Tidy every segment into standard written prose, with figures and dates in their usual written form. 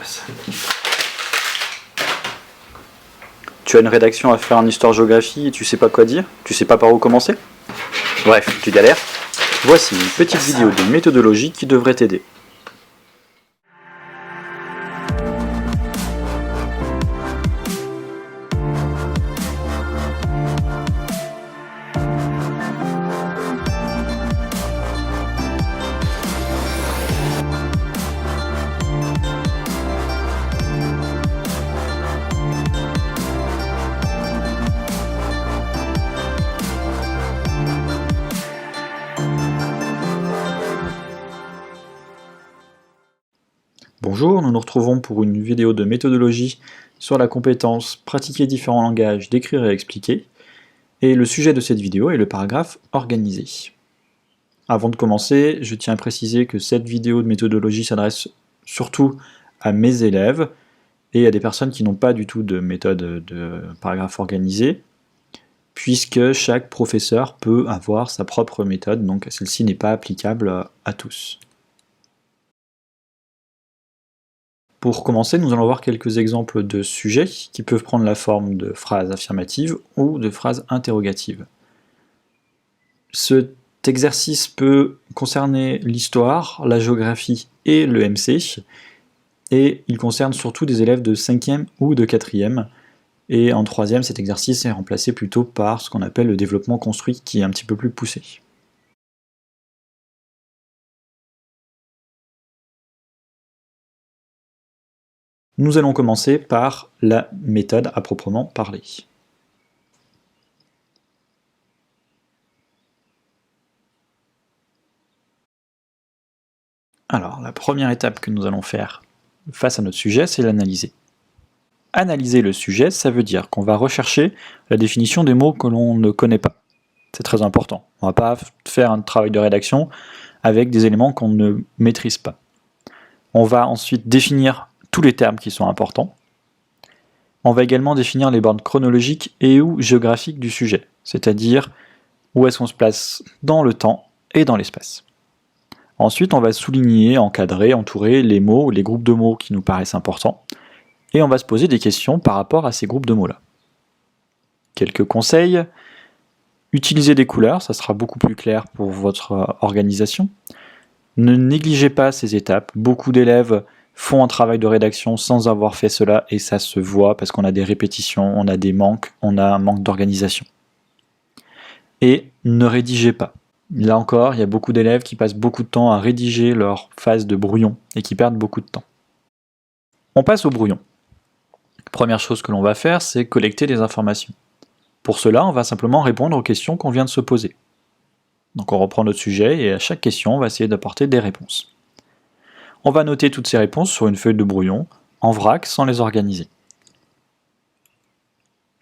ça. Tu as une rédaction à faire en histoire-géographie et tu sais pas quoi dire? Tu sais pas par où commencer? Bref, tu galères? Voici une petite vidéo de méthodologie qui devrait t'aider. Bonjour, nous nous retrouvons pour une vidéo de méthodologie sur la compétence pratiquer différents langages, d'écrire et expliquer. Et le sujet de cette vidéo est le paragraphe organisé. Avant de commencer, je tiens à préciser que cette vidéo de méthodologie s'adresse surtout à mes élèves et à des personnes qui n'ont pas du tout de méthode de paragraphe organisé, puisque chaque professeur peut avoir sa propre méthode, donc celle-ci n'est pas applicable à tous. Pour commencer, nous allons voir quelques exemples de sujets qui peuvent prendre la forme de phrases affirmatives ou de phrases interrogatives. Cet exercice peut concerner l'histoire, la géographie et le MC, et il concerne surtout des élèves de 5e ou de 4e, et en 3e, cet exercice est remplacé plutôt par ce qu'on appelle le développement construit, qui est un petit peu plus poussé. Nous allons commencer par la méthode à proprement parler. Alors, la première étape que nous allons faire face à notre sujet, c'est l'analyser. Analyser le sujet, ça veut dire qu'on va rechercher la définition des mots que l'on ne connaît pas. C'est très important. On ne va pas faire un travail de rédaction avec des éléments qu'on ne maîtrise pas. On va ensuite définir tous les termes qui sont importants. On va également définir les bornes chronologiques et ou géographiques du sujet, c'est-à-dire où est-ce qu'on se place dans le temps et dans l'espace. Ensuite, on va souligner, encadrer, entourer les mots ou les groupes de mots qui nous paraissent importants, et on va se poser des questions par rapport à ces groupes de mots-là. Quelques conseils. Utilisez des couleurs, ça sera beaucoup plus clair pour votre organisation. Ne négligez pas ces étapes. Beaucoup d'élèves font un travail de rédaction sans avoir fait cela, et ça se voit parce qu'on a des répétitions, on a des manques, on a un manque d'organisation. Et ne rédigez pas. Là encore, il y a beaucoup d'élèves qui passent beaucoup de temps à rédiger leur phase de brouillon et qui perdent beaucoup de temps. On passe au brouillon. Première chose que l'on va faire, c'est collecter des informations. Pour cela, on va simplement répondre aux questions qu'on vient de se poser. Donc on reprend notre sujet et à chaque question, on va essayer d'apporter des réponses. On va noter toutes ces réponses sur une feuille de brouillon, en vrac, sans les organiser.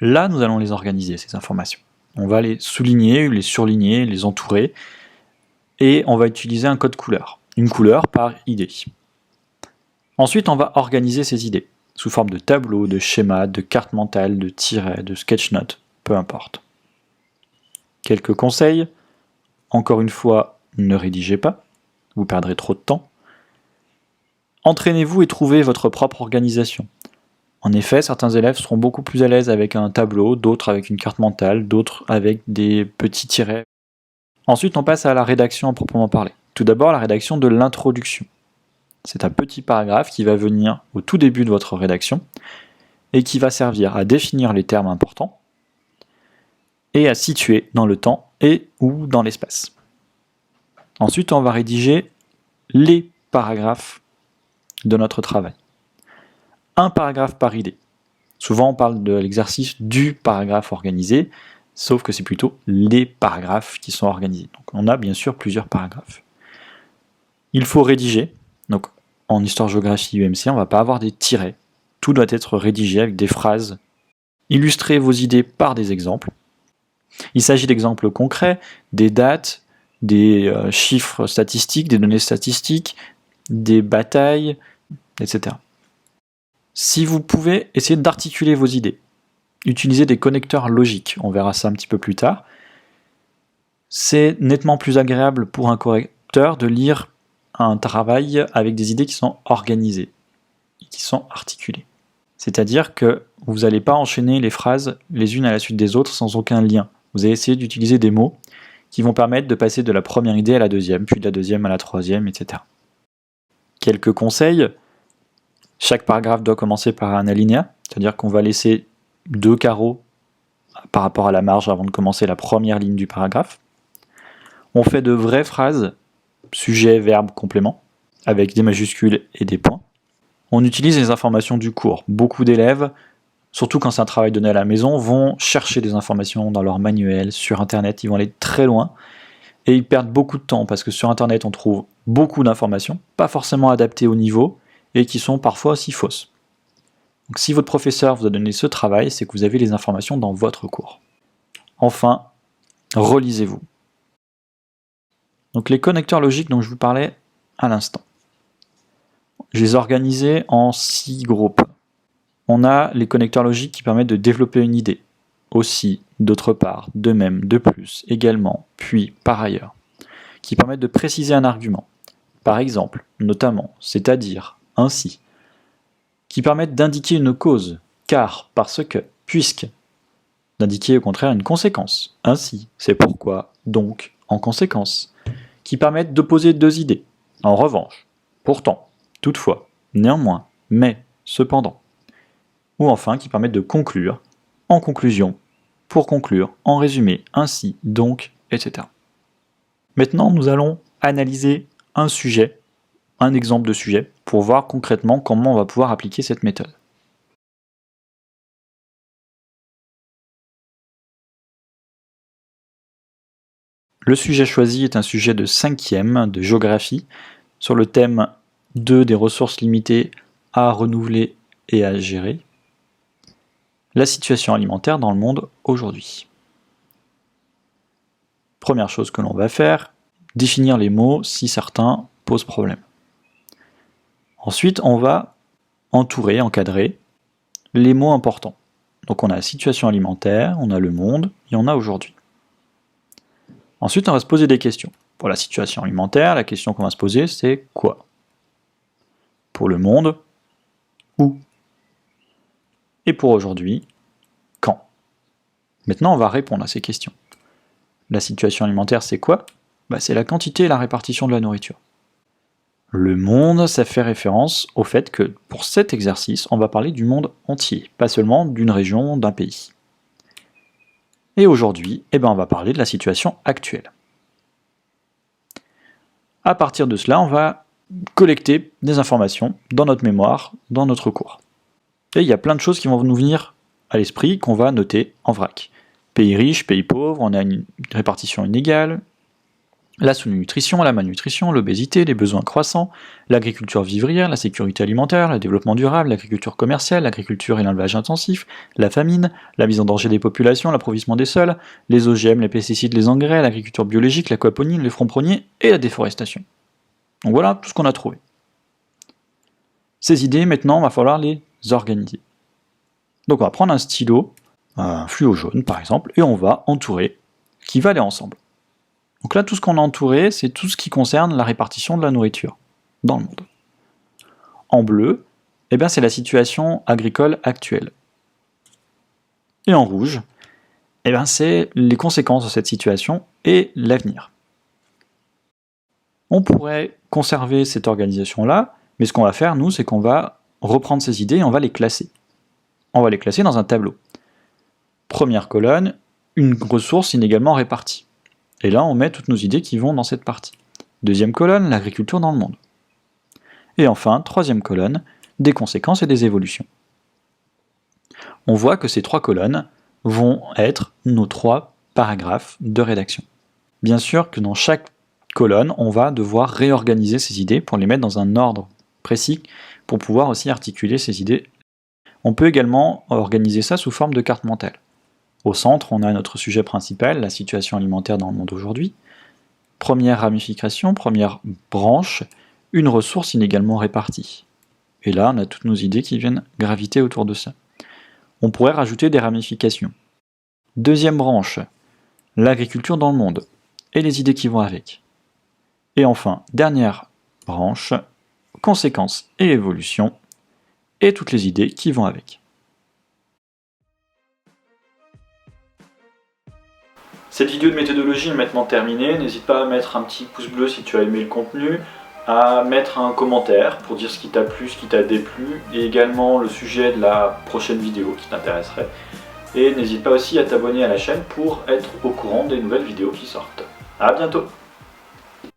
Là, nous allons les organiser, ces informations. On va les souligner, les surligner, les entourer, et on va utiliser un code couleur. Une couleur par idée. Ensuite, on va organiser ces idées, sous forme de tableau, de schéma, de carte mentale, de tiret, de sketch note, peu importe. Quelques conseils. Encore une fois, ne rédigez pas, vous perdrez trop de temps. Entraînez-vous et trouvez votre propre organisation. En effet, certains élèves seront beaucoup plus à l'aise avec un tableau, d'autres avec une carte mentale, d'autres avec des petits tirets. Ensuite, on passe à la rédaction à proprement parler. Tout d'abord, la rédaction de l'introduction. C'est un petit paragraphe qui va venir au tout début de votre rédaction et qui va servir à définir les termes importants et à situer dans le temps et ou dans l'espace. Ensuite, on va rédiger les paragraphes de notre travail. Un paragraphe par idée. Souvent, on parle de l'exercice du paragraphe organisé, sauf que c'est plutôt les paragraphes qui sont organisés. Donc, on a bien sûr plusieurs paragraphes. Il faut rédiger. Donc, en histoire-géographie UMC, on ne va pas avoir des tirets. Tout doit être rédigé avec des phrases. Illustrez vos idées par des exemples. Il s'agit d'exemples concrets, des dates, des chiffres statistiques, des données statistiques, des batailles, etc. Si vous pouvez, essayez d'articuler vos idées. Utilisez des connecteurs logiques, on verra ça un petit peu plus tard. C'est nettement plus agréable pour un correcteur de lire un travail avec des idées qui sont organisées. et qui sont articulées. C'est-à-dire que vous n'allez pas enchaîner les phrases les unes à la suite des autres sans aucun lien. Vous allez essayer d'utiliser des mots qui vont permettre de passer de la première idée à la deuxième, puis de la deuxième à la troisième, etc. Quelques conseils. Chaque paragraphe doit commencer par un alinéa, c'est-à-dire qu'on va laisser 2 carreaux par rapport à la marge avant de commencer la première ligne du paragraphe. On fait de vraies phrases, sujet, verbe, complément, avec des majuscules et des points. On utilise les informations du cours. Beaucoup d'élèves, surtout quand c'est un travail donné à la maison, vont chercher des informations dans leur manuel, sur Internet, ils vont aller très loin, et ils perdent beaucoup de temps, parce que sur Internet, on trouve beaucoup d'informations, pas forcément adaptées au niveau, et qui sont parfois aussi fausses. Donc si votre professeur vous a donné ce travail, c'est que vous avez les informations dans votre cours. Enfin, relisez-vous. Donc les connecteurs logiques dont je vous parlais à l'instant. Je les ai organisés en 6 groupes. On a les connecteurs logiques qui permettent de développer une idée. Aussi, d'autre part, de même, de plus, également, puis, par ailleurs. Qui permettent de préciser un argument. Par exemple, notamment, c'est-à-dire, ainsi. Qui permettent d'indiquer une cause, car, parce que, puisque. D'indiquer au contraire une conséquence. Ainsi, c'est pourquoi, donc, en conséquence. Qui permettent d'opposer 2 idées. En revanche, pourtant, toutefois, néanmoins, mais, cependant. Ou enfin qui permettent de conclure, en conclusion, pour conclure, en résumé, ainsi, donc, etc. Maintenant, nous allons analyser un sujet, un exemple de sujet, pour voir concrètement comment on va pouvoir appliquer cette méthode. Le sujet choisi est un sujet de 5e de géographie, sur le thème 2 des ressources limitées à renouveler et à gérer. La situation alimentaire dans le monde aujourd'hui. Première chose que l'on va faire, définir les mots si certains posent problème. Ensuite, on va entourer, encadrer les mots importants. Donc on a la situation alimentaire, on a le monde et on a aujourd'hui. Ensuite, on va se poser des questions. Pour la situation alimentaire, la question qu'on va se poser, c'est quoi? Pour le monde, où? Et pour aujourd'hui, quand? Maintenant, on va répondre à ces questions. La situation alimentaire, c'est quoi? C'est la quantité et la répartition de la nourriture. Le monde, ça fait référence au fait que pour cet exercice, on va parler du monde entier, pas seulement d'une région, d'un pays. Et aujourd'hui, on va parler de la situation actuelle. À partir de cela, on va collecter des informations dans notre mémoire, dans notre cours. Et il y a plein de choses qui vont nous venir à l'esprit qu'on va noter en vrac. Pays riche, pays pauvre, on a une répartition inégale, la sous-nutrition, la malnutrition, l'obésité, les besoins croissants, l'agriculture vivrière, la sécurité alimentaire, le développement durable, l'agriculture commerciale, l'agriculture et l'élevage intensif, la famine, la mise en danger des populations, l'appauvrissement des sols, les OGM, les pesticides, les engrais, l'agriculture biologique, l'aquaponie, les fronts pruniers et la déforestation. Donc voilà tout ce qu'on a trouvé. Ces idées, maintenant, il va falloir les organiser. Donc on va prendre un stylo, un fluo jaune par exemple, et on va entourer ce qui va aller ensemble. Donc là, tout ce qu'on a entouré, c'est tout ce qui concerne la répartition de la nourriture dans le monde. En bleu, c'est la situation agricole actuelle. Et en rouge, c'est les conséquences de cette situation et l'avenir. On pourrait conserver cette organisation-là, mais ce qu'on va faire, nous, c'est qu'on va reprendre ces idées et on va les classer. On va les classer dans un tableau. Première colonne, une ressource inégalement répartie. Et là, on met toutes nos idées qui vont dans cette partie. Deuxième colonne, l'agriculture dans le monde. Et enfin, troisième colonne, des conséquences et des évolutions. On voit que ces 3 colonnes vont être nos 3 paragraphes de rédaction. Bien sûr que dans chaque colonne, on va devoir réorganiser ces idées pour les mettre dans un ordre précis pour pouvoir aussi articuler ces idées. On peut également organiser ça sous forme de carte mentale. Au centre, on a notre sujet principal, la situation alimentaire dans le monde aujourd'hui. Première ramification, première branche, une ressource inégalement répartie. Et là, on a toutes nos idées qui viennent graviter autour de ça. On pourrait rajouter des ramifications. Deuxième branche, l'agriculture dans le monde, et les idées qui vont avec. Et enfin, dernière branche, conséquences et évolution, et toutes les idées qui vont avec. Cette vidéo de méthodologie est maintenant terminée, n'hésite pas à mettre un petit pouce bleu si tu as aimé le contenu, à mettre un commentaire pour dire ce qui t'a plu, ce qui t'a déplu, et également le sujet de la prochaine vidéo qui t'intéresserait. Et n'hésite pas aussi à t'abonner à la chaîne pour être au courant des nouvelles vidéos qui sortent. A bientôt!